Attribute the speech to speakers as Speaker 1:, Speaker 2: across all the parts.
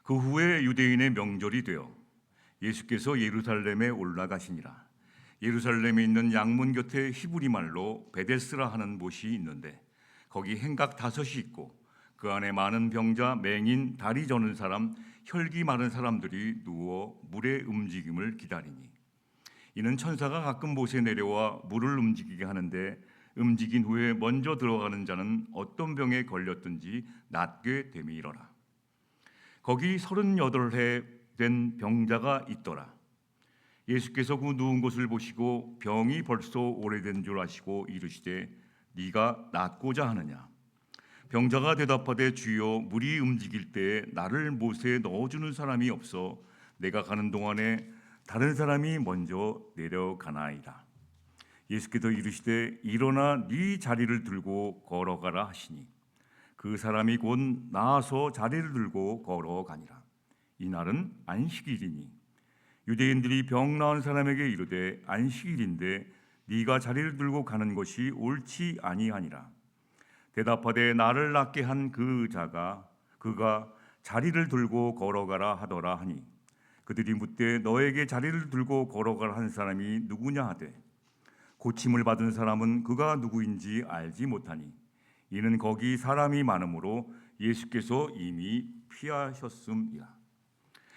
Speaker 1: 그 후에 유대인의 명절이 되어 예수께서 예루살렘에 올라가시니라. 예루살렘에 있는 양문 곁에 히브리 말로 베데스라 하는 곳이 있는데 거기 행각 5이 있고 그 안에 많은 병자, 맹인, 다리 저는 사람, 혈기 많은 사람들이 누워 물의 움직임을 기다리니 이는 천사가 가끔 못에 내려와 물을 움직이게 하는데 움직인 후에 먼저 들어가는 자는 어떤 병에 걸렸든지 낫게 됨이러라. 거기 38해 된 병자가 있더라. 예수께서 그 누운 곳을 보시고 병이 벌써 오래된 줄 아시고 이르시되 네가 낫고자 하느냐. 병자가 대답하되 주여 물이 움직일 때에 나를 못에 넣어주는 사람이 없어 내가 가는 동안에 다른 사람이 먼저 내려가나이다. 예수께서 이르시되 일어나 네 자리를 들고 걸어가라 하시니 그 사람이 곧 나아서 자리를 들고 걸어가니라. 이날은 안식일이니 유대인들이 병 나은 사람에게 이르되 안식일인데 네가 자리를 들고 가는 것이 옳지 아니하니라. 대답하되 나를 낫게 한 그가 자리를 들고 걸어가라 하더라 하니 그들이 묻되 너에게 자리를 들고 걸어가라 한 사람이 누구냐 하되 고침을 받은 사람은 그가 누구인지 알지 못하니 이는 거기 사람이 많으므로 예수께서 이미 피하셨음이라.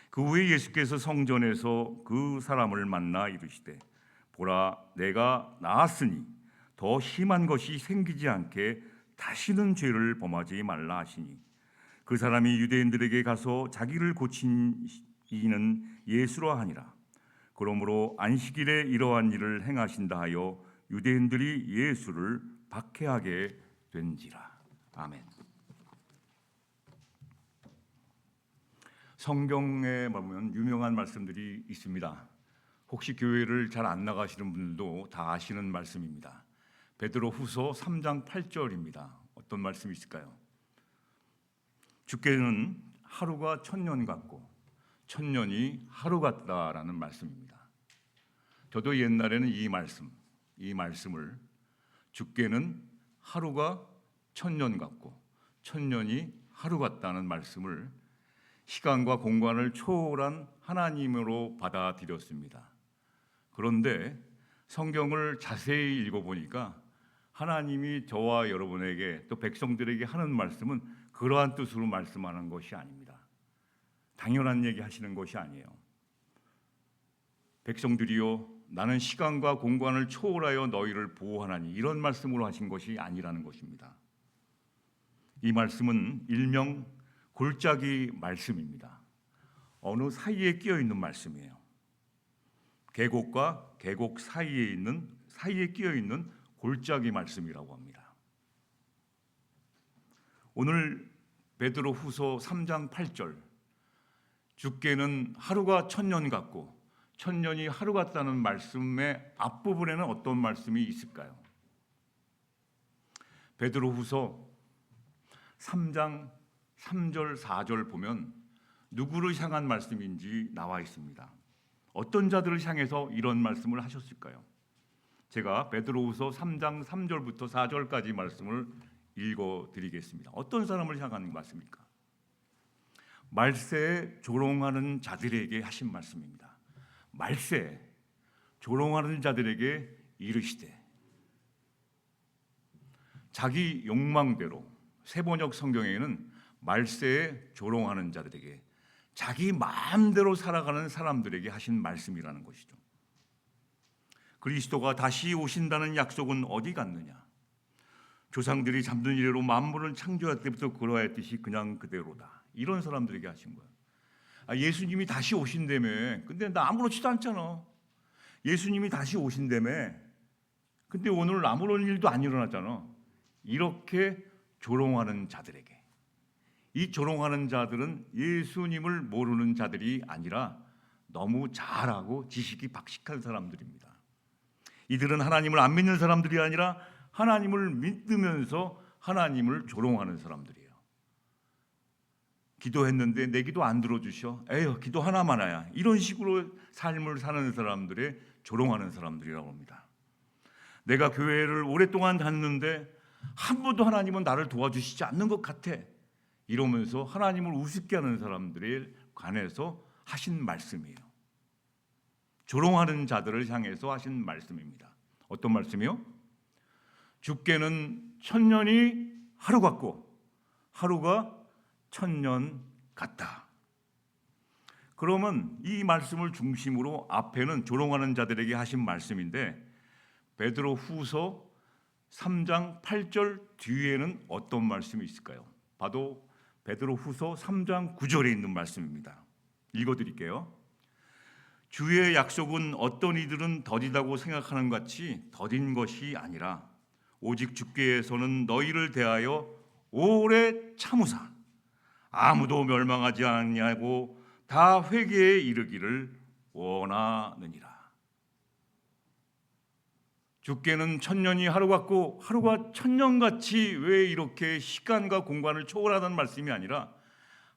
Speaker 1: 그 후에 예수께서 성전에서 그 사람을 만나 이르시되 보라 내가 나았으니 더 심한 것이 생기지 않게 다시는 죄를 범하지 말라 하시니 그 사람이 유대인들에게 가서 자기를 고친 이는 예수라 하니라. 그러므로 안식일에 이러한 일을 행하신다 하여 유대인들이 예수를 박해하게 된지라. 아멘. 성경에 보면 유명한 말씀들이 있습니다. 혹시 교회를 잘 안 나가시는 분들도 다 아시는 말씀입니다. 베드로후서 3장 8절입니다. 어떤 말씀이 있을까요? 주께는 하루가 1000년 같고 1000년이 하루 같다라는 말씀입니다. 저도 옛날에는 이 말씀을 주께는 하루가 1000년 같고 1000년이 하루 같다는 말씀을 시간과 공간을 초월한 하나님으로 받아들였습니다. 그런데 성경을 자세히 읽어보니까 하나님이 저와 여러분에게 또 백성들에게 하는 말씀은 그러한 뜻으로 말씀하는 것이 아닙니다. 당연한 얘기 하시는 것이 아니에요. 백성들이요 나는 시간과 공간을 초월하여 너희를 보호하나니 이런 말씀으로 하신 것이 아니라는 것입니다. 이 말씀은 일명 골짜기 말씀입니다. 어느 사이에 끼어 있는 말씀이에요. 계곡과 계곡 사이에 끼어 있는 골짜기 말씀이라고 합니다. 오늘 베드로후서 3장 8절 주께는 하루가 1000년 같고 1000년이 하루 같다는 말씀의 앞부분에는 어떤 말씀이 있을까요? 베드로후서 3장 3절 4절 보면 누구를 향한 말씀인지 나와 있습니다. 어떤 자들을 향해서 이런 말씀을 하셨을까요? 제가 베드로후서 3장 3절부터 4절까지 말씀을 읽어드리겠습니다. 어떤 사람을 향한 말씀입니까? 말세에 조롱하는 자들에게 하신 말씀입니다. 말세에 조롱하는 자들에게 이르시되 자기 욕망대로 세번역 성경에는 말세에 조롱하는 자들에게 자기 마음대로 살아가는 사람들에게 하신 말씀이라는 것이죠. 그리스도가 다시 오신다는 약속은 어디 갔느냐? 조상들이 잠든 이래로 만물을 창조할 때부터 그러하였듯이 그냥 그대로다. 이런 사람들에게 하신 거예요. 예수님이 다시 오신다며. 근데 나 아무렇지도 않잖아. 예수님이 다시 오신다며. 근데 오늘 아무런 일도 안 일어났잖아. 이렇게 조롱하는 자들에게. 이 조롱하는 자들은 예수님을 모르는 자들이 아니라 너무 잘하고 지식이 박식한 사람들입니다. 이들은 하나님을 안 믿는 사람들이 아니라 하나님을 믿으면서 하나님을 조롱하는 사람들이에요. 기도했는데 내 기도 안 들어주셔. 에휴, 기도 하나만 하야. 이런 식으로 삶을 사는 사람들의 조롱하는 사람들이라고 합니다. 내가 교회를 오랫동안 다녔는데 한 번도 하나님은 나를 도와주시지 않는 것 같아. 이러면서 하나님을 우습게 하는 사람들에 관해서 하신 말씀이에요. 조롱하는 자들을 향해서 하신 말씀입니다. 어떤 말씀이요? 주께는 천년이 하루 같고 하루가 천년 같다. 그러면 이 말씀을 중심으로 앞에는 조롱하는 자들에게 하신 말씀인데 베드로 후서 3장 8절 뒤에는 어떤 말씀이 있을까요? 봐도 베드로 후서 3장 9절에 있는 말씀입니다. 읽어드릴게요. 주의 약속은 어떤 이들은 더디다고 생각하는 것 같이 더딘 것이 아니라 오직 주께서는 너희를 대하여 오래 참으사 아무도 멸망하지 아니하고 다 회개에 이르기를 원하느니라. 주께는 천년이 하루 같고 하루가 천년같이 왜 이렇게 시간과 공간을 초월하다는 말씀이 아니라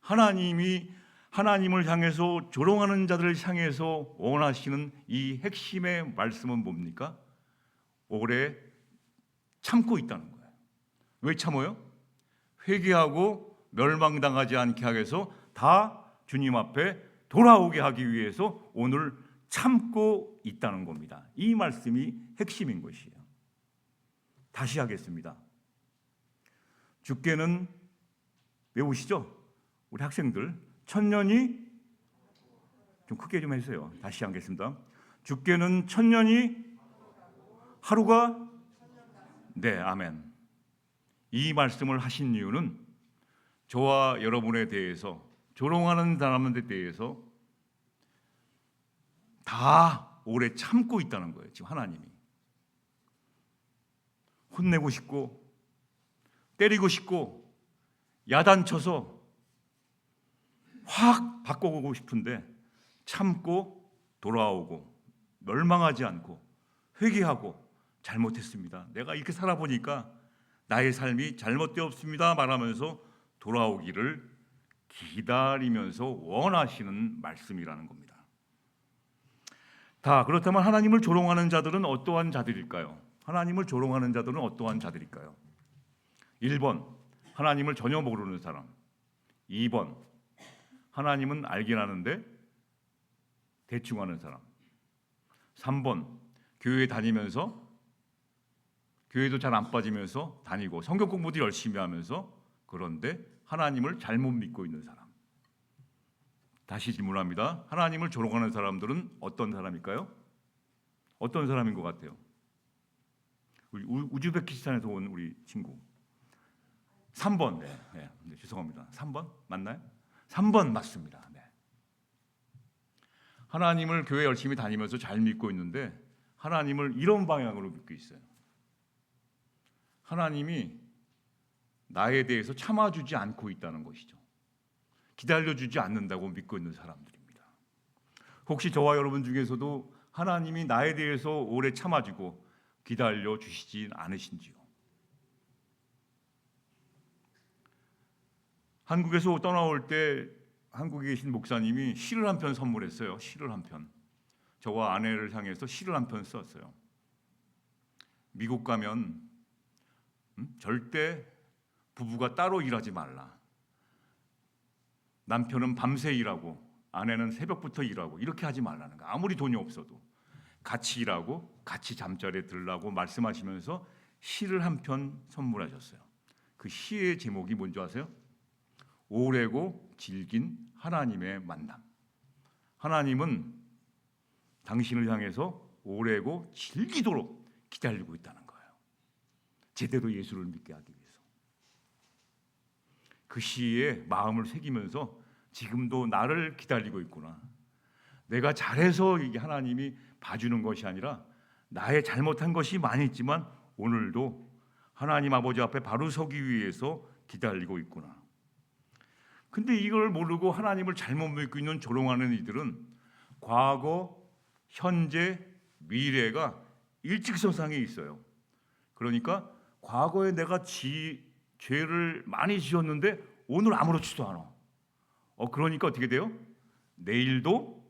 Speaker 1: 하나님을 향해서 조롱하는 자들을 향해서 원하시는 이 핵심의 말씀은 뭡니까? 오래 참고 있다는 거예요. 왜 참어요? 회개하고 멸망당하지 않게 하기 위해서 다 주님 앞에 돌아오게 하기 위해서 오늘 참고 있다는 겁니다. 이 말씀이 핵심인 것이에요. 다시 하겠습니다. 주께는 외우시죠? 우리 학생들 천년이 좀 크게 좀 해주세요. 다시 하겠습니다. 주께는 천년이 하루가 네, 아멘. 이 말씀을 하신 이유는 저와 여러분에 대해서 조롱하는 사람들에 대해서 다 오래 참고 있다는 거예요. 지금 하나님이 혼내고 싶고 때리고 싶고 야단쳐서 확 바꿔보고 싶은데 참고 돌아오고 멸망하지 않고 회개하고 잘못했습니다. 내가 이렇게 살아보니까 나의 삶이 잘못되었습니다 말하면서 돌아오기를 기다리면서 원하시는 말씀이라는 겁니다. 그렇다면 하나님을 조롱하는 자들은 어떠한 자들일까요? 하나님을 조롱하는 자들은 어떠한 자들일까요? 1번 하나님을 전혀 모르는 사람. 2번 하나님은 알긴 하는데 대충 하는 사람. 3번 교회 다니면서 교회도 잘 안 빠지면서 다니고 성경 공부도 열심히 하면서 그런데 하나님을 잘못 믿고 있는 사람. 다시 질문합니다. 하나님을 조롱하는 사람들은 어떤 사람일까요? 어떤 사람인 것 같아요? 우리 우즈베키스탄에서 온 우리 친구 3번. 네, 죄송합니다. 3번 맞나요? 3번 맞습니다. 네. 하나님을 교회 열심히 다니면서 잘 믿고 있는데 하나님을 이런 방향으로 믿고 있어요. 하나님이 나에 대해서 참아주지 않고 있다는 것이죠. 기다려주지 않는다고 믿고 있는 사람들입니다. 혹시 저와 여러분 중에서도 하나님이 나에 대해서 오래 참아주고 기다려주시진 않으신지요? 한국에서 떠나올 때 한국에 계신 목사님이 시를 한 편 선물했어요. 시를 한 편. 저와 아내를 향해서 시를 한 편 썼어요. 미국 가면 절대 부부가 따로 일하지 말라. 남편은 밤새 일하고 아내는 새벽부터 일하고 이렇게 하지 말라는 거야. 아무리 돈이 없어도 같이 일하고 같이 잠자리에 들라고 말씀하시면서 시를 한 편 선물하셨어요. 그 시의 제목이 뭔지 아세요? 오래고 질긴 하나님의 만남. 하나님은 당신을 향해서 오래고 질기도록 기다리고 있다는 거예요. 제대로 예수를 믿게 하기 위해서. 그 시에 마음을 새기면서 지금도 나를 기다리고 있구나. 내가 잘해서 이게 하나님이 봐주는 것이 아니라 나의 잘못한 것이 많이 있지만 오늘도 하나님 아버지 앞에 바로 서기 위해서 기다리고 있구나. 근데 이걸 모르고 하나님을 잘못 믿고 있는 조롱하는 이들은 과거, 현재, 미래가 일직선상에 있어요. 그러니까 과거에 내가 죄를 많이 지었는데 오늘 아무렇지도 않아. 그러니까 어떻게 돼요? 내일도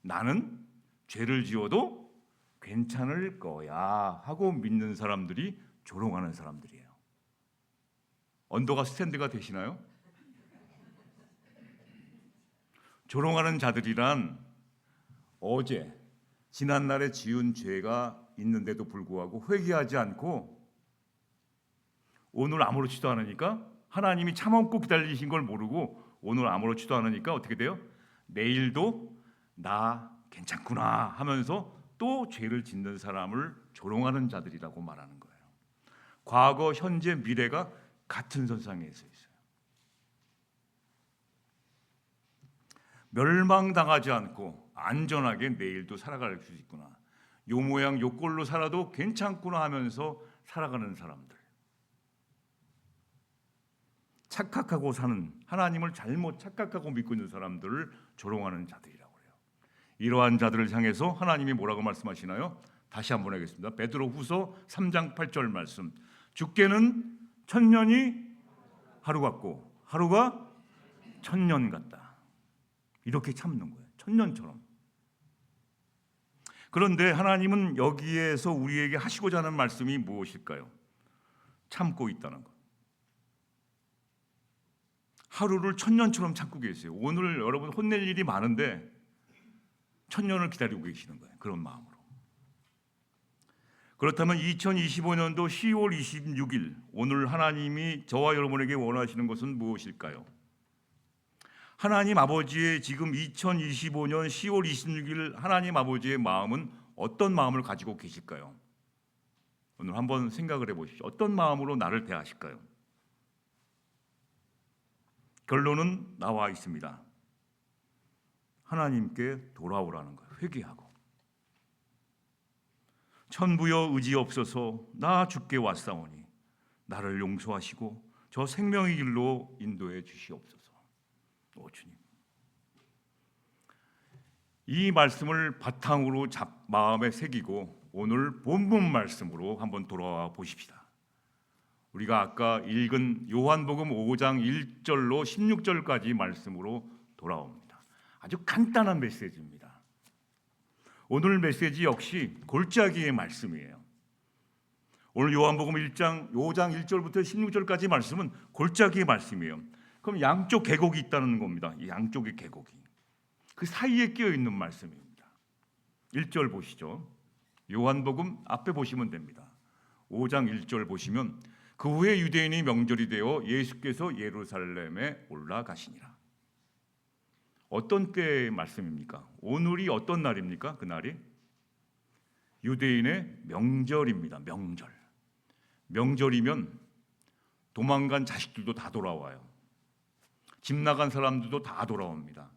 Speaker 1: 나는 죄를 지어도 괜찮을 거야 하고 믿는 사람들이 조롱하는 사람들이에요. 언더가 스탠드가 되시나요? 조롱하는 자들이란 어제 지난날에 지은 죄가 있는데도 불구하고 회개하지 않고 오늘 아무렇지도 않으니까, 하나님이 참았고 기다리신 걸 모르고 오늘 아무렇지도 않으니까 어떻게 돼요? 내일도 나 괜찮구나 하면서 또 죄를 짓는 사람을 조롱하는 자들이라고 말하는 거예요. 과거, 현재, 미래가 같은 선상에 서 있어요. 멸망당하지 않고 안전하게 내일도 살아갈 수 있구나, 요 모양 요 꼴로 살아도 괜찮구나 하면서 살아가는 사람들, 착각하고 사는, 하나님을 잘못 착각하고 믿고 있는 사람들을 조롱하는 자들이라고 해요. 이러한 자들을 향해서 하나님이 뭐라고 말씀하시나요? 다시 한번 하겠습니다. 베드로후서 3장 8절 말씀. 주께는 천년이 하루 같고 하루가 천년 같다. 이렇게 참는 거예요. 천년처럼. 그런데 하나님은 여기에서 우리에게 하시고자 하는 말씀이 무엇일까요? 참고 있다는 것. 하루를 천년처럼 참고 계세요. 오늘 여러분 혼낼 일이 많은데 천년을 기다리고 계시는 거예요. 그런 마음으로. 그렇다면 2025년도 10월 26일 오늘 하나님이 저와 여러분에게 원하시는 것은 무엇일까요? 하나님 아버지의 지금 2025년 10월 26일 하나님 아버지의 마음은 어떤 마음을 가지고 계실까요? 오늘 한번 생각을 해보십시오. 어떤 마음으로 나를 대하실까요? 결론은 나와 있습니다. 하나님께 돌아오라는 거예요. 회개하고. 천부여 의지없어서 나 주께 왔사오니 나를 용서하시고 저 생명의 길로 인도해 주시옵소서. 오 주님, 이 말씀을 바탕으로 마음에 새기고 오늘 본문 말씀으로 한번 돌아와 보십시다. 우리가 아까 읽은 요한복음 5장 1절로 16절까지 말씀으로 돌아옵니다. 아주 간단한 메시지입니다. 오늘 메시지 역시 골짜기의 말씀이에요. 오늘 요한복음 5장 1절부터 16절까지 말씀은 골짜기의 말씀이에요. 그럼 양쪽 계곡이 있다는 겁니다. 이 양쪽의 계곡이 그 사이에 끼어 있는 말씀입니다. 1절 보시죠. 요한복음 앞에 보시면 됩니다. 5장 1절 보시면 그 후에 유대인이 명절이 되어 예수께서 예루살렘에 올라가시니라. 어떤 때의 말씀입니까? 오늘이 어떤 날입니까? 그 날이 유대인의 명절입니다. 명절. 명절이면 도망간 자식들도 다 돌아와요. 집 나간 사람들도 다 돌아옵니다.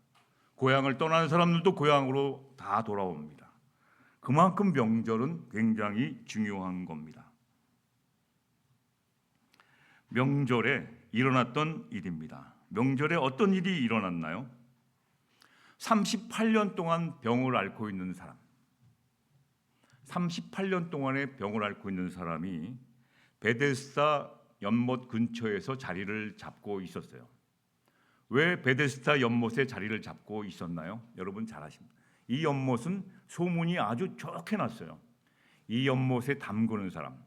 Speaker 1: 고향을 떠난 사람들도 고향으로 다 돌아옵니다. 그만큼 명절은 굉장히 중요한 겁니다. 명절에 일어났던 일입니다. 명절에 어떤 일이 일어났나요? 38년 동안 병을 앓고 있는 사람, 38년 동안의 병을 앓고 있는 사람이 베데스다 연못 근처에서 자리를 잡고 있었어요. 왜 베데스다 연못에 자리를 잡고 있었나요? 여러분 잘 아십니다. 이 연못은 소문이 아주 좋게 났어요. 이 연못에 담그는 사람,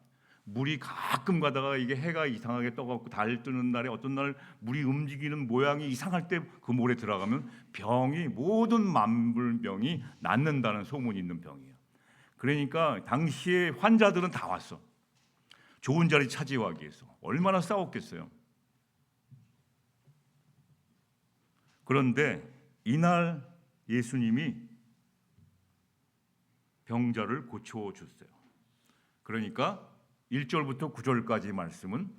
Speaker 1: 물이 가끔 가다가 이게 해가 이상하게 떠갖고 달 뜨는 날에 어떤 날 물이 움직이는 모양이 이상할 때 그 물에 들어가면 병이, 모든 만불병이 낫는다는 소문이 있는 병이에요. 그러니까 당시에 환자들은 다 왔어. 좋은 자리 차지하기 위해서. 얼마나 싸웠겠어요. 그런데 이날 예수님이 병자를 고쳐줬어요. 그러니까 1절부터 9절까지 말씀은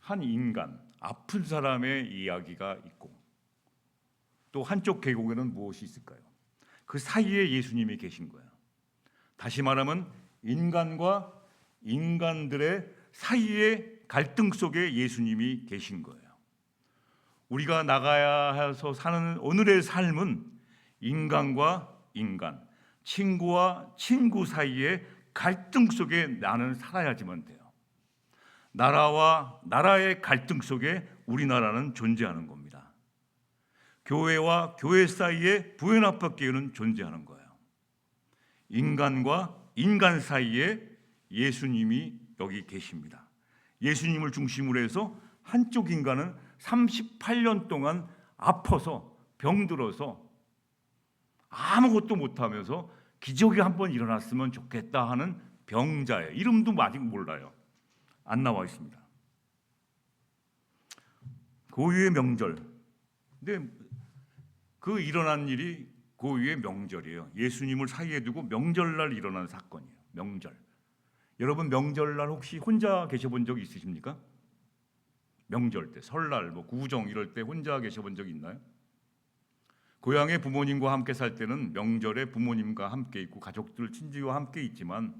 Speaker 1: 한 인간, 아픈 사람의 이야기가 있고 또 한쪽 계곡에는 무엇이 있을까요? 그 사이에 예수님이 계신 거예요. 다시 말하면 인간과 인간들의 사이의 갈등 속에 예수님이 계신 거예요. 우리가 나가야 해서 사는 오늘의 삶은 인간과 인간, 친구와 친구 사이의 갈등 속에 나는 살아야지만 돼요. 나라와 나라의 갈등 속에 우리나라는 존재하는 겁니다. 교회와 교회 사이에 부연합학교회는 존재하는 거예요. 인간과 인간 사이에 예수님이 여기 계십니다. 예수님을 중심으로 해서 한쪽 인간은 38년 동안 아파서 병들어서 아무것도 못하면서 기적이 한번 일어났으면 좋겠다 하는 병자예요. 이름도 아직 몰라요. 안 나와 있습니다. 고유의 명절. 근데 그 일어난 일이 고유의 명절이에요. 예수님을 사이에 두고 명절날 일어난 사건이에요. 명절. 여러분 명절날 혹시 혼자 계셔본 적 있으십니까? 명절 때, 설날, 구정 이럴 때 혼자 계셔본 적 있나요? 고향의 부모님과 함께 살 때는 명절에 부모님과 함께 있고 가족들, 친지와 함께 있지만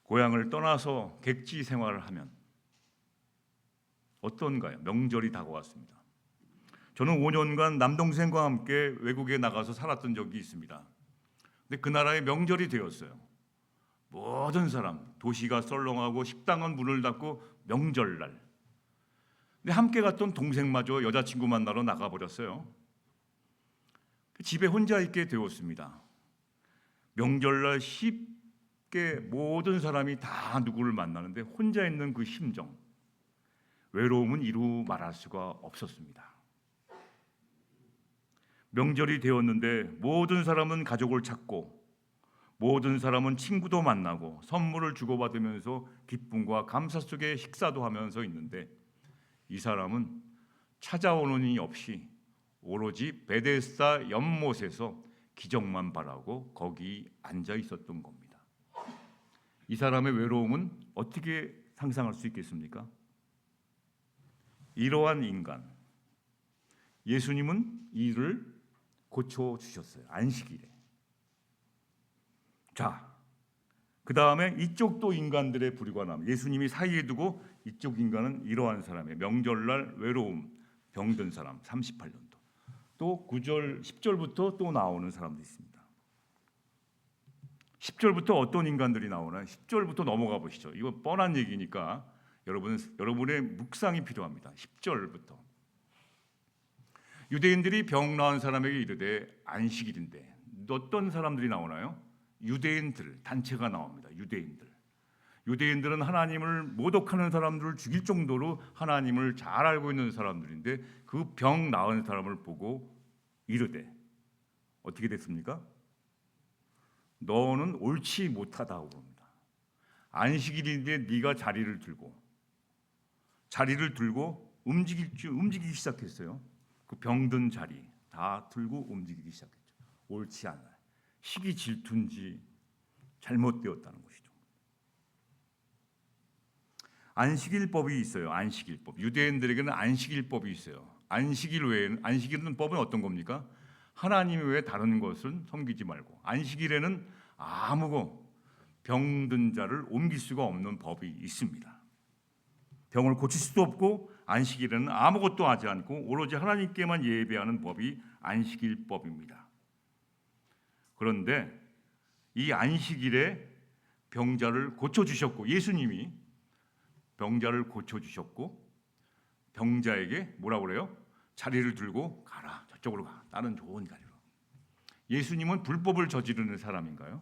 Speaker 1: 고향을 떠나서 객지 생활을 하면 어떤가요? 명절이 다가왔습니다. 저는 5년간 남동생과 함께 외국에 나가서 살았던 적이 있습니다. 근데 그 나라의 명절이 되었어요. 모든 사람, 도시가 썰렁하고 식당은 문을 닫고 명절날. 근데 함께 갔던 동생마저 여자친구 만나러 나가버렸어요. 집에 혼자 있게 되었습니다. 명절날 쉽게 모든 사람이 다 누구를 만나는데 혼자 있는 그 심정, 외로움은 이루 말할 수가 없었습니다. 명절이 되었는데 모든 사람은 가족을 찾고 모든 사람은 친구도 만나고 선물을 주고받으면서 기쁨과 감사 속에 식사도 하면서 있는데 이 사람은 찾아오는 이 없이 오로지 베데스다 연못에서 기적만 바라고 거기 앉아 있었던 겁니다. 이 사람의 외로움은 어떻게 상상할 수 있겠습니까? 이러한 인간, 예수님은 이를 고쳐주셨어요. 안식일에. 자, 그 다음에 이쪽도 인간들의 부류가 나옵니다. 예수님이 사이에 두고 이쪽 인간은 이러한 사람의 명절날 외로움, 병든 사람 38년도. 또 9절, 10절부터 또 나오는 사람도 있습니다. 10절부터 어떤 인간들이 나오나요? 10절부터 넘어가 보시죠. 이거 뻔한 얘기니까 여러분의 묵상이 필요합니다. 10절부터. 유대인들이 병 나은 사람에게 이르되 안식일인데 어떤 사람들이 나오나요? 유대인들 단체가 나옵니다. 유대인들은 하나님을 모독하는 사람들을 죽일 정도로 하나님을 잘 알고 있는 사람들인데 그 병 나은 사람을 보고 이르되 어떻게 됐습니까? 너는 옳지 못하다고 봅니다. 안식일인데 네가 자리를 들고 움직이기 시작했어요. 그 병든 자리 다 들고 움직이기 시작했죠. 옳지 않아요. 시기 질투인지 잘못되었다는 것이죠. 안식일법이 있어요. 안식일법. 유대인들에게는 안식일법이 있어요. 안식일 외에는 안식일은 법은 어떤 겁니까? 하나님 외에 다른 것은 섬기지 말고 안식일에는 아무거 병든 자를 옮길 수가 없는 법이 있습니다. 병을 고칠 수도 없고 안식일에는 아무것도 하지 않고 오로지 하나님께만 예배하는 법이 안식일법입니다. 그런데 이 안식일에 병자를 고쳐주셨고 예수님이 병자를 고쳐주셨고 병자에게 뭐라고 그래요? 자리를 들고 가라. 저쪽으로 가. 다른 좋은 자리로. 예수님은 불법을 저지르는 사람인가요?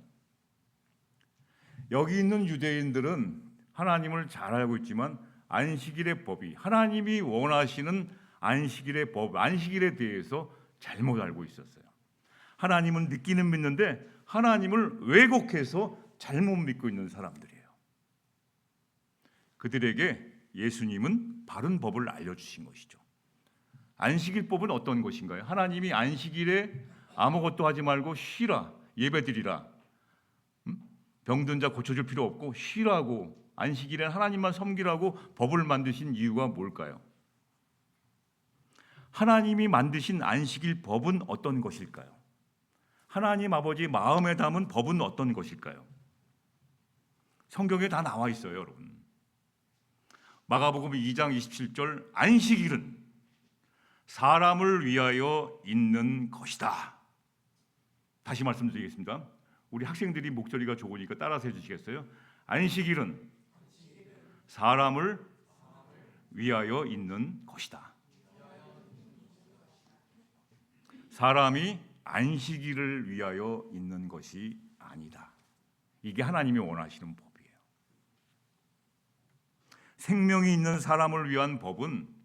Speaker 1: 여기 있는 유대인들은 하나님을 잘 알고 있지만 안식일의 법이 하나님이 원하시는 안식일의 법, 안식일에 대해서 잘못 알고 있었어요. 하나님은 믿기는 믿는데 하나님을 왜곡해서 잘못 믿고 있는 사람들이에요. 그들에게 예수님은 바른 법을 알려주신 것이죠. 안식일법은 어떤 것인가요? 하나님이 안식일에 아무것도 하지 말고 쉬라, 예배드리라. 병든 자 고쳐줄 필요 없고 쉬라고 안식일에 하나님만 섬기라고 법을 만드신 이유가 뭘까요? 하나님이 만드신 안식일 법은 어떤 것일까요? 하나님 아버지 마음에 담은 법은 어떤 것일까요? 성경에 다 나와 있어요, 여러분. 마가복음 2장 27절 안식일은 사람을 위하여 있는 것이다. 다시 말씀드리겠습니다. 우리 학생들이 목소리가 좋으니까 따라서 해주시겠어요? 안식일은 사람을 위하여 있는 것이다. 사람이 안식일을 위하여 있는 것이 아니다. 이게 하나님이 원하시는 법이에요. 생명이 있는 사람을 위한 법은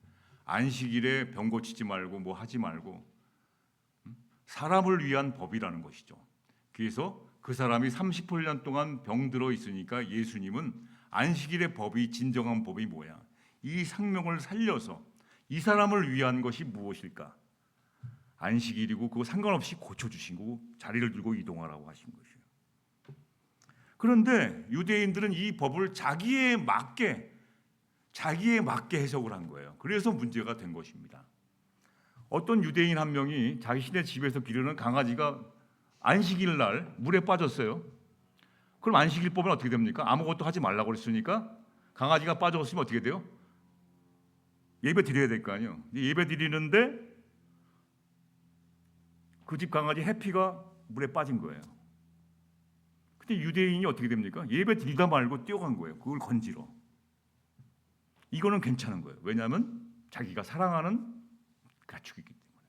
Speaker 1: 안식일에 병 고치지 말고 뭐 하지 말고 사람을 위한 법이라는 것이죠. 그래서 그 사람이 38년 동안 병들어 있으니까 예수님은 안식일의 법이 진정한 법이 뭐야? 이 생명을 살려서 이 사람을 위한 것이 무엇일까? 안식일이고 그거 상관없이 고쳐주신 거고 자리를 들고 이동하라고 하신 것이에요. 그런데 유대인들은 이 법을 자기에 맞게 해석을 한 거예요. 그래서 문제가 된 것입니다. 어떤 유대인 한 명이 자신의 집에서 기르는 강아지가 안식일 날 물에 빠졌어요. 그럼 안식일법은 어떻게 됩니까? 아무것도 하지 말라고 그랬으니까 강아지가 빠졌으면 어떻게 돼요? 예배 드려야 될 거 아니에요. 예배 드리는데 그 집 강아지 해피가 물에 빠진 거예요. 근데 유대인이 어떻게 됩니까? 예배 드리다 말고 뛰어간 거예요. 그걸 건지러. 이거는 괜찮은 거예요. 왜냐하면 자기가 사랑하는 가축이기 때문에.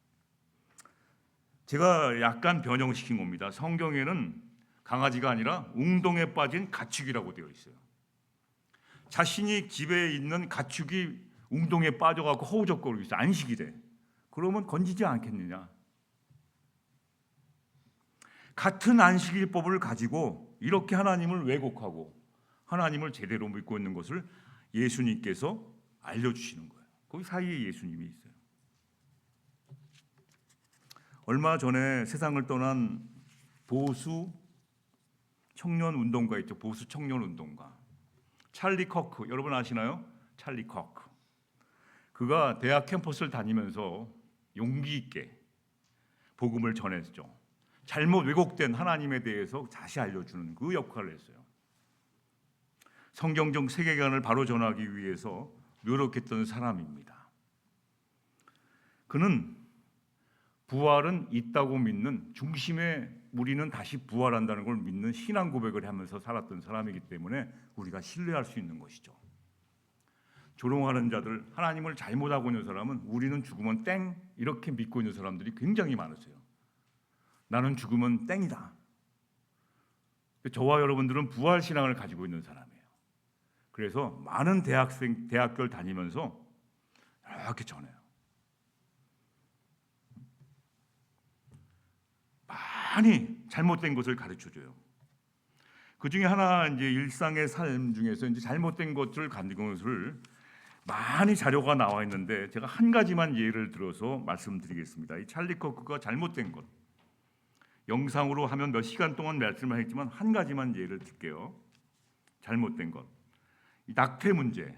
Speaker 1: 제가 약간 변형시킨 겁니다. 성경에는 강아지가 아니라 웅동에 빠진 가축이라고 되어 있어요. 자신이 집에 있는 가축이 웅동에 빠져갖고 허우적거리고 있어요. 안식이래. 그러면 건지지 않겠느냐. 같은 안식일법을 가지고 이렇게 하나님을 왜곡하고 하나님을 제대로 믿고 있는 것을 예수님께서 알려주시는 거예요. 거기 사이에 예수님이 있어요. 얼마 전에 세상을 떠난 보수 청년 운동가 있죠. 보수 청년 운동가 찰리 커크, 여러분 아시나요? 찰리 커크. 그가 대학 캠퍼스를 다니면서 용기 있게 복음을 전했죠. 잘못 왜곡된 하나님에 대해서 다시 알려주는 그 역할을 했어요. 성경적 세계관을 바로 전하기 위해서 노력했던 사람입니다. 그는 부활은 있다고 믿는, 중심에 우리는 다시 부활한다는 걸 믿는 신앙 고백을 하면서 살았던 사람이기 때문에 우리가 신뢰할 수 있는 것이죠. 조롱하는 자들, 하나님을 잘못하고 있는 사람은 우리는 죽으면 땡 이렇게 믿고 있는 사람들이 굉장히 많으세요. 나는 죽으면 땡이다. 저와 여러분들은 부활 신앙을 가지고 있는 사람이에요. 그래서 많은 대학교를 다니면서 이렇게 전해요. 많이 잘못된 것을 가르쳐줘요. 그 중에 하나 이제 일상의 삶 중에서 이제 잘못된 것을 가진 것을 많이 자료가 나와 있는데 제가 한 가지만 예를 들어서 말씀드리겠습니다. 이 찰리 커크가 잘못된 것. 영상으로 하면 몇 시간 동안 말씀을 했지만 한 가지만 예를 들게요. 잘못된 것. 이 낙태 문제.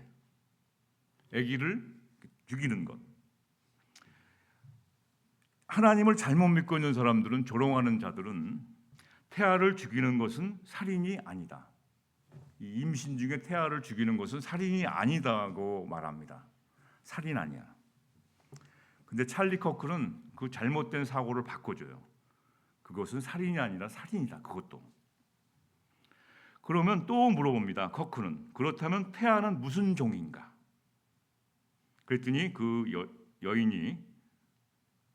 Speaker 1: 아기를 죽이는 것. 하나님을 잘못 믿고 있는 사람들은, 조롱하는 자들은 태아를 죽이는 것은 살인이 아니다. 이 임신 중에 태아를 죽이는 것은 살인이 아니다고 말합니다. 살인 아니야. 근데 찰리 커크는 그 잘못된 사고를 바꿔줘요. 그것은 살인이 아니라 살인이다. 그것도. 그러면 또 물어봅니다. 커크는 그렇다면 태아는 무슨 종인가? 그랬더니 그 여인이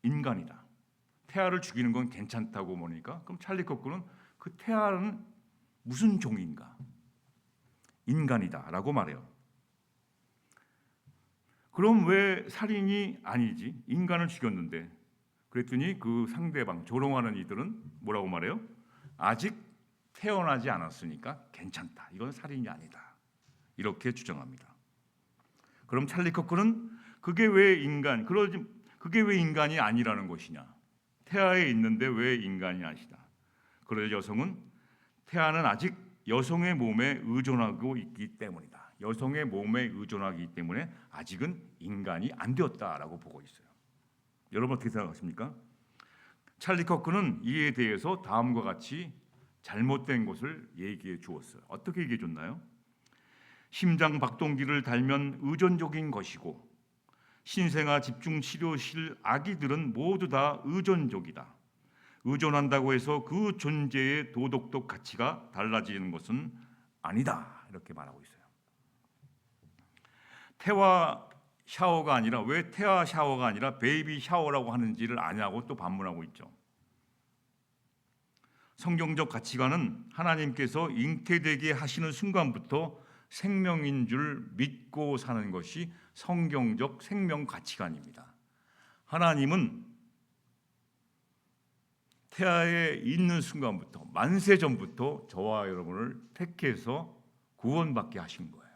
Speaker 1: 인간이다. 태아를 죽이는 건 괜찮다고 보니까 그럼 찰리 커크는 그 태아는 무슨 종인가? 인간이다라고 말해요. 그럼 왜 살인이 아니지? 인간을 죽였는데. 그랬더니 그 상대방, 조롱하는 이들은 뭐라고 말해요? 아직 태어나지 않았으니까 괜찮다. 이건 살인이 아니다. 이렇게 주장합니다. 그럼 찰리 커크는 그게 왜 인간이 아니라는 것이냐? 태아에 있는데 왜 인간이 아니다? 그래서 여성은 태아는 아직 여성의 몸에 의존하고 있기 때문이다. 여성의 몸에 의존하기 때문에 아직은 인간이 안 되었다라고 보고 있어요. 여러분 어떻게 생각하십니까? 찰리 커크는 이에 대해서 다음과 같이 잘못된 것을 얘기해 주었어요. 어떻게 얘기해 줬나요? 심장 박동기를 달면 의존적인 것이고 신생아 집중치료실 아기들은 모두 다 의존적이다. 의존한다고 해서 그 존재의 도덕적 가치가 달라지는 것은 아니다. 이렇게 말하고 있어요. 태아 샤워가 아니라 왜 태아 샤워가 아니라 베이비 샤워라고 하는지를 아냐고 또 반문하고 있죠. 성경적 가치관은 하나님께서 잉태되게 하시는 순간부터 생명인 줄 믿고 사는 것이 성경적 생명 가치관입니다. 하나님은 태아에 있는 순간부터 만세 전부터 저와 여러분을 택해서 구원받게 하신 거예요.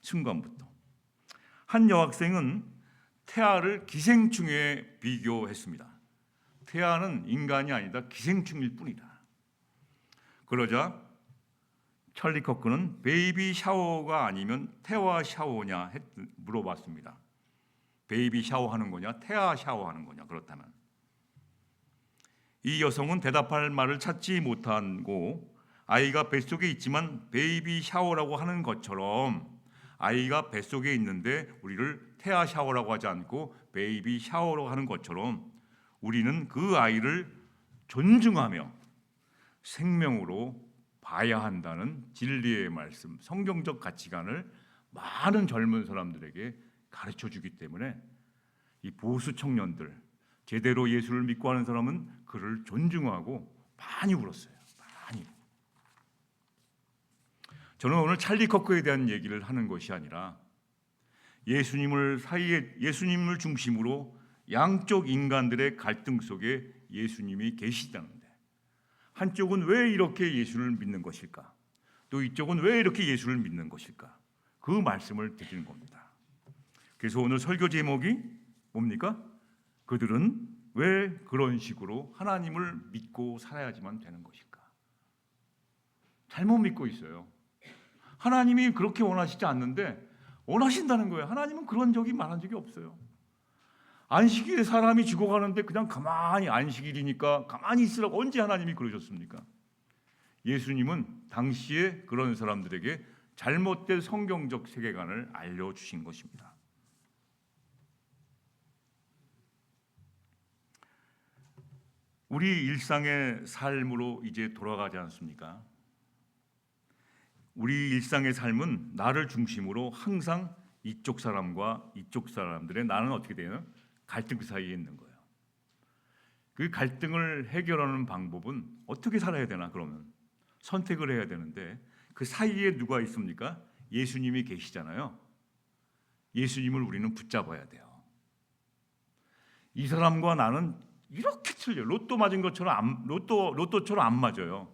Speaker 1: 순간부터. 한 여학생은 태아를 기생충에 비교했습니다. 태아는 인간이 아니다 기생충일 뿐이다. 그러자 찰리 커크는 베이비 샤워가 아니면 태아 샤워냐 물어봤습니다. 베이비 샤워하는 거냐 태아 샤워하는 거냐. 그렇다면 이 여성은 대답할 말을 찾지 못하고 아이가 뱃속에 있지만 베이비 샤워라고 하는 것처럼 아이가 뱃속에 있는데 우리를 태아 샤워라고 하지 않고 베이비 샤워라고 하는 것처럼 우리는 그 아이를 존중하며 생명으로 봐야 한다는 진리의 말씀, 성경적 가치관을 많은 젊은 사람들에게 가르쳐 주기 때문에 이 보수 청년들, 제대로 예수를 믿고 하는 사람은 그를 존중하고 많이 울었어요. 많이. 저는 오늘 찰리 커크에 대한 얘기를 하는 것이 아니라 예수님을 중심으로 양쪽 인간들의 갈등 속에 예수님이 계시다는데 한쪽은 왜 이렇게 예수를 믿는 것일까? 또 이쪽은 왜 이렇게 예수를 믿는 것일까? 그 말씀을 드리는 겁니다. 그래서 오늘 설교 제목이 뭡니까? 그들은 왜 그런 식으로 하나님을 믿고 살아야지만 되는 것일까? 잘못 믿고 있어요. 하나님이 그렇게 원하시지 않는데 원하신다는 거예요. 하나님은 그런 적이 말한 적이 없어요. 안식일에 사람이 죽어가는데 그냥 가만히 안식일이니까 가만히 있으라고 언제 하나님이 그러셨습니까? 예수님은 당시에 그런 사람들에게 잘못된 성경적 세계관을 알려주신 것입니다. 우리 일상의 삶으로 이제 돌아가지 않습니까? 우리 일상의 삶은 나를 중심으로 항상 이쪽 사람과 이쪽 사람들의 나는 어떻게 되나? 갈등 사이에 있는 거예요. 그 갈등을 해결하는 방법은 어떻게 살아야 되나? 그러면 선택을 해야 되는데 그 사이에 누가 있습니까? 예수님이 계시잖아요. 예수님을 우리는 붙잡아야 돼요. 이 사람과 나는 이렇게 틀려. 로또 맞은 것처럼 로또처럼 안 맞아요.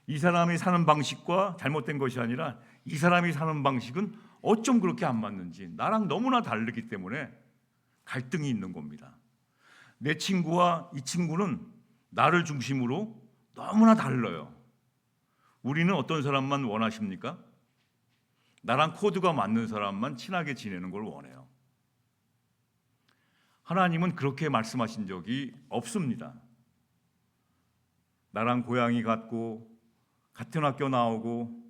Speaker 1: 이 사람이 사는 방식과 잘못된 것이 아니라 이 사람이 사는 방식은 어쩜 그렇게 안 맞는지 나랑 너무나 다르기 때문에 갈등이 있는 겁니다. 내 친구와 이 친구는 나를 중심으로 너무나 달라요. 우리는 어떤 사람만 원하십니까? 나랑 코드가 맞는 사람만 친하게 지내는 걸 원해요. 하나님은 그렇게 말씀하신 적이 없습니다. 나랑 고향이 같고 같은 학교 나오고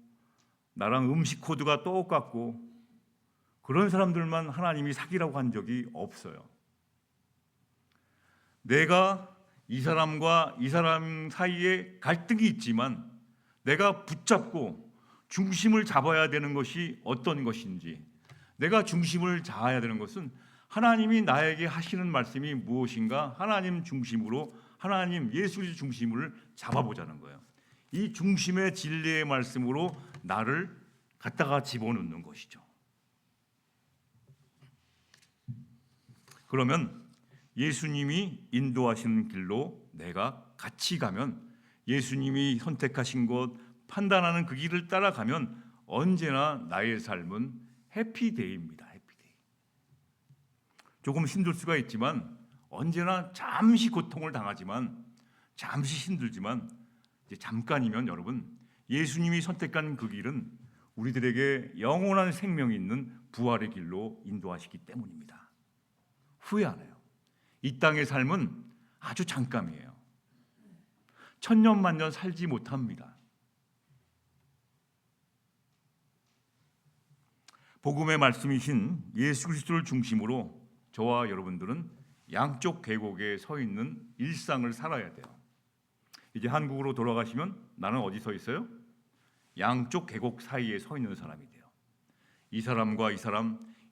Speaker 1: 나랑 음식 코드가 똑같고 그런 사람들만 하나님이 사귀라고 한 적이 없어요. 내가 이 사람과 이 사람 사이에 갈등이 있지만 내가 붙잡고 중심을 잡아야 되는 것이 어떤 것인지, 내가 중심을 잡아야 되는 것은 하나님이 나에게 하시는 말씀이 무엇인가, 하나님 중심으로, 하나님 예수 중심을 잡아보자는 거예요. 이 중심의 진리의 말씀으로 나를 갖다가 집어넣는 것이죠. 그러면 예수님이 인도하시는 길로 내가 같이 가면, 예수님이 선택하신 것, 판단하는 그 길을 따라가면 언제나 나의 삶은 해피데이입니다. 해피데이. 조금 힘들 수가 있지만 언제나 잠시 고통을 당하지만, 잠시 힘들지만 이제 잠깐이면 여러분, 예수님이 선택한 그 길은 우리들에게 영원한 생명이 있는 부활의 길로 인도하시기 때문입니다. 후회 안 해요. 이 땅의 삶은 아주 잠깐이에요. 천년만년 살지 못합니다. 복음의 말씀이신 예수 그리스도를 중심으로 저와 여러분들은 양쪽 계곡에 서 있는 일상을 살아야 돼요. 이제 한국으로 돌아가시면 나는 어디 서 있어요? 양쪽 계곡 사이에 서 있는 사람이 돼요. 이 사람과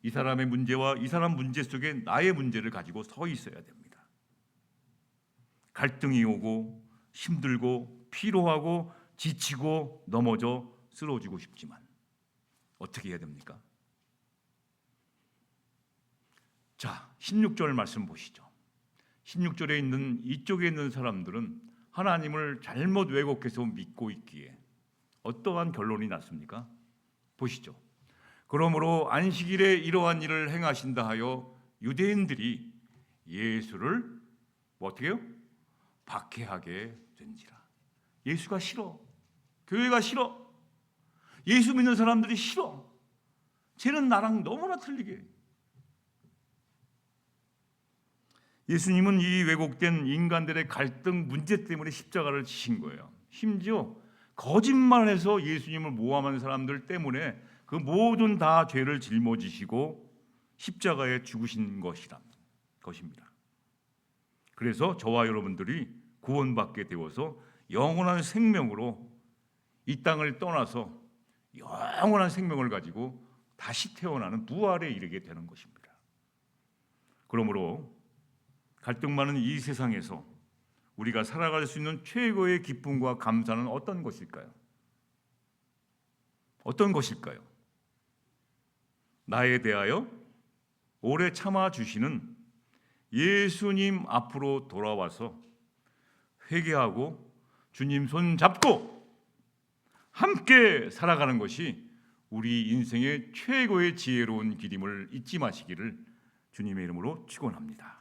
Speaker 1: 이 사람의 문제와 이 사람 문제 속에 나의 문제를 가지고 서 있어야 됩니다. 갈등이 오고 힘들고 피로하고 지치고 넘어져 쓰러지고 싶지만 어떻게 해야 됩니까? 자, 16절 말씀 보시죠. 16절에 있는 이쪽에 있는 사람들은 하나님을 잘못 왜곡해서 믿고 있기에 어떠한 결론이 났습니까? 보시죠. 그러므로 안식일에 이러한 일을 행하신다 하여 유대인들이 예수를 어떻게 해요? 박해하게 된지라. 예수가 싫어. 교회가 싫어. 예수 믿는 사람들이 싫어. 쟤는 나랑 너무나 틀리게. 예수님은 이 왜곡된 인간들의 갈등 문제 때문에 십자가를 지신 거예요. 심지어 거짓말해서 예수님을 모함하는 사람들 때문에 그 모든 다 죄를 짊어지시고 십자가에 죽으신 것입니다. 그래서 저와 여러분들이 구원받게 되어서 영원한 생명으로 이 땅을 떠나서 영원한 생명을 가지고 다시 태어나는 부활에 이르게 되는 것입니다. 그러므로 갈등 많은 이 세상에서 우리가 살아갈 수 있는 최고의 기쁨과 감사는 어떤 것일까요? 어떤 것일까요? 나에 대하여 오래 참아주시는 예수님 앞으로 돌아와서 회개하고 주님 손 잡고 함께 살아가는 것이 우리 인생의 최고의 지혜로운 길임을 잊지 마시기를 주님의 이름으로 축원합니다.